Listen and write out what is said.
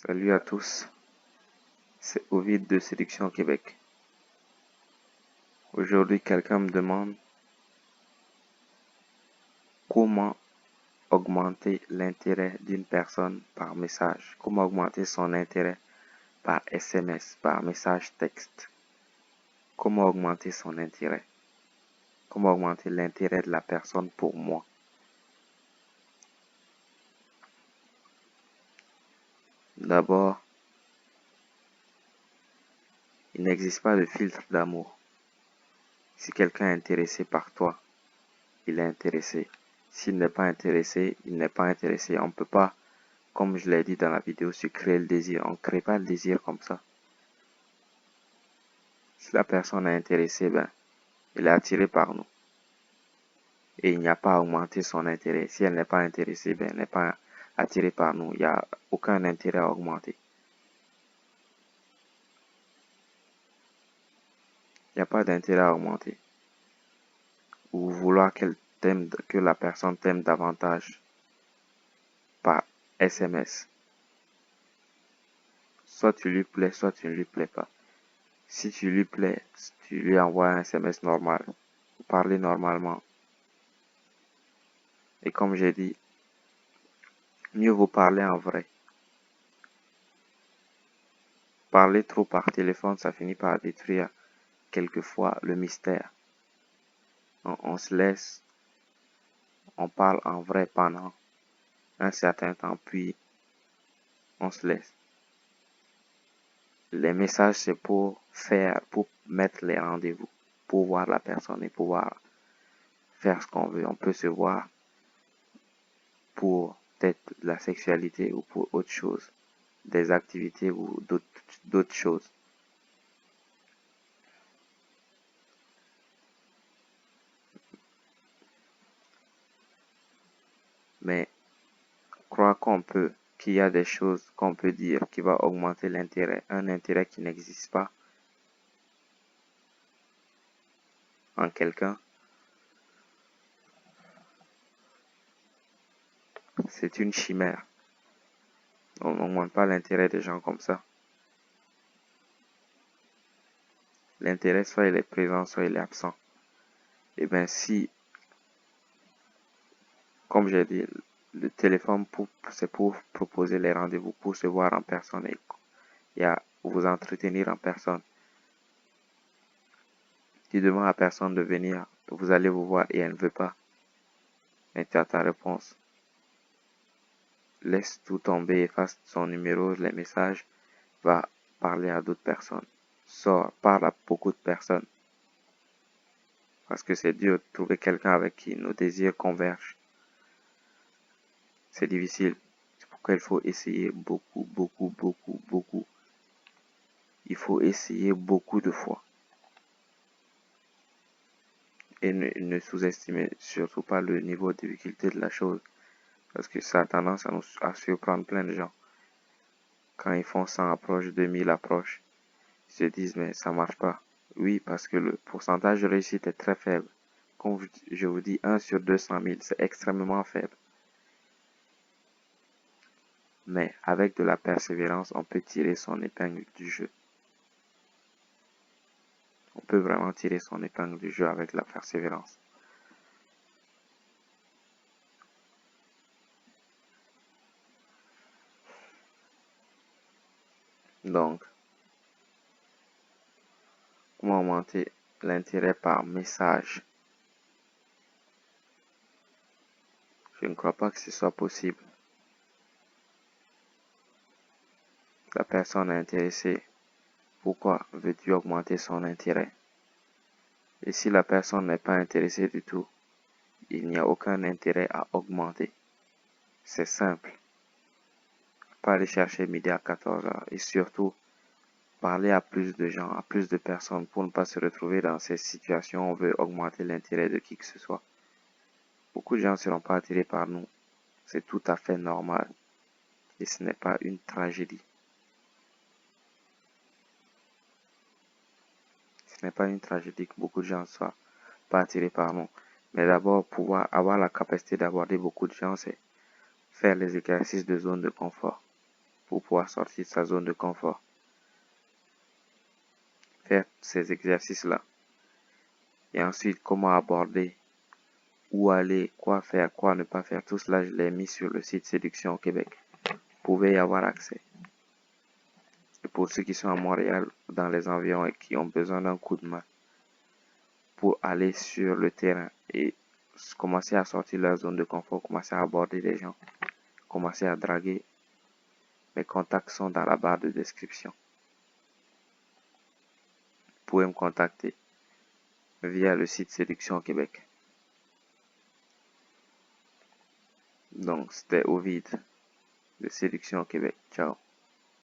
Salut à tous, c'est Ovid de Séduction Québec. Aujourd'hui, quelqu'un me demande comment augmenter l'intérêt d'une personne par message, comment augmenter son intérêt par SMS, par message texte, comment augmenter son intérêt, comment augmenter l'intérêt de la personne pour moi. D'abord, il n'existe pas de filtre d'amour. Si quelqu'un est intéressé par toi, il est intéressé. S'il n'est pas intéressé, il n'est pas intéressé. On ne peut pas, comme je l'ai dit dans la vidéo, sur créer le désir. On ne crée pas le désir comme ça. Si la personne est intéressée, elle est attirée par nous. Et il n'y a pas à augmenter son intérêt. Si elle n'est pas intéressée, elle n'est pas attirée par nous. Il n'y a aucun intérêt à augmenter. Il n'y a pas d'intérêt à augmenter. Ou vouloir que la personne t'aime davantage par SMS. Soit tu lui plais, soit tu ne lui plais pas. Si tu lui plais, tu lui envoies un SMS normal. Vous parlez normalement. Et comme j'ai dit, mieux vaut parler en vrai. Parler trop par téléphone, ça finit par détruire quelquefois le mystère. On se laisse, on parle en vrai pendant un certain temps, puis on se laisse. Les messages, c'est pour mettre les rendez-vous, pour voir la personne et pouvoir faire ce qu'on veut. On peut se voir pour peut-être la sexualité ou pour autre chose, des activités ou d'autres choses. Mais croire qu'il y a des choses qu'on peut dire qui va augmenter l'intérêt, un intérêt qui n'existe pas en quelqu'un, c'est une chimère. On n'augmente pas l'intérêt des gens comme ça. L'intérêt, soit il est présent, soit il est absent. Et bien si, comme j'ai dit, le téléphone, c'est pour proposer les rendez-vous, pour se voir en personne et vous entretenir en personne. Tu demandes à la personne de venir, vous allez vous voir et elle ne veut pas. Mais tu as ta réponse. Laisse tout tomber, efface son numéro, les messages, va parler à d'autres personnes. Sors, parle à beaucoup de personnes. Parce que c'est dur de trouver quelqu'un avec qui nos désirs convergent. C'est difficile. C'est pourquoi il faut essayer beaucoup. Il faut essayer beaucoup de fois. Et ne sous-estimer surtout pas le niveau de difficulté de la chose. Parce que ça a tendance à surprendre plein de gens. Quand ils font 100 approches, 2000 approches, ils se disent mais ça marche pas. Oui, parce que le pourcentage de réussite est très faible. Comme je vous dis, 1 sur 200 000, c'est extrêmement faible. Mais avec de la persévérance, on peut tirer son épingle du jeu. On peut vraiment tirer son épingle du jeu avec la persévérance. Donc, comment augmenter l'intérêt par message? Je ne crois pas que ce soit possible. La personne est intéressée. Pourquoi veux-tu augmenter son intérêt? Et si la personne n'est pas intéressée du tout, il n'y a aucun intérêt à augmenter. C'est simple. Pas aller chercher midi à 14h et surtout parler à plus de gens, à plus de personnes pour ne pas se retrouver dans ces situations où on veut augmenter l'intérêt de qui que ce soit. Beaucoup de gens ne seront pas attirés par nous. C'est tout à fait normal. Et ce n'est pas une tragédie. Ce n'est pas une tragédie que beaucoup de gens ne soient pas attirés par nous. Mais d'abord, pouvoir avoir la capacité d'aborder beaucoup de gens, c'est faire les exercices de zone de confort. pour pouvoir sortir de sa zone de confort. Faire ces exercices-là. Et ensuite, comment aborder, où aller, quoi faire, quoi ne pas faire. Tout cela, je l'ai mis sur le site Séduction au Québec. Vous pouvez y avoir accès. Et pour ceux qui sont à Montréal, dans les environs et qui ont besoin d'un coup de main pour aller sur le terrain et commencer à sortir de leur zone de confort, commencer à aborder les gens, commencer à draguer, mes contacts sont dans la barre de description. Vous pouvez me contacter via le site Séduction au Québec. Donc, c'était Ovid de Séduction au Québec. Ciao.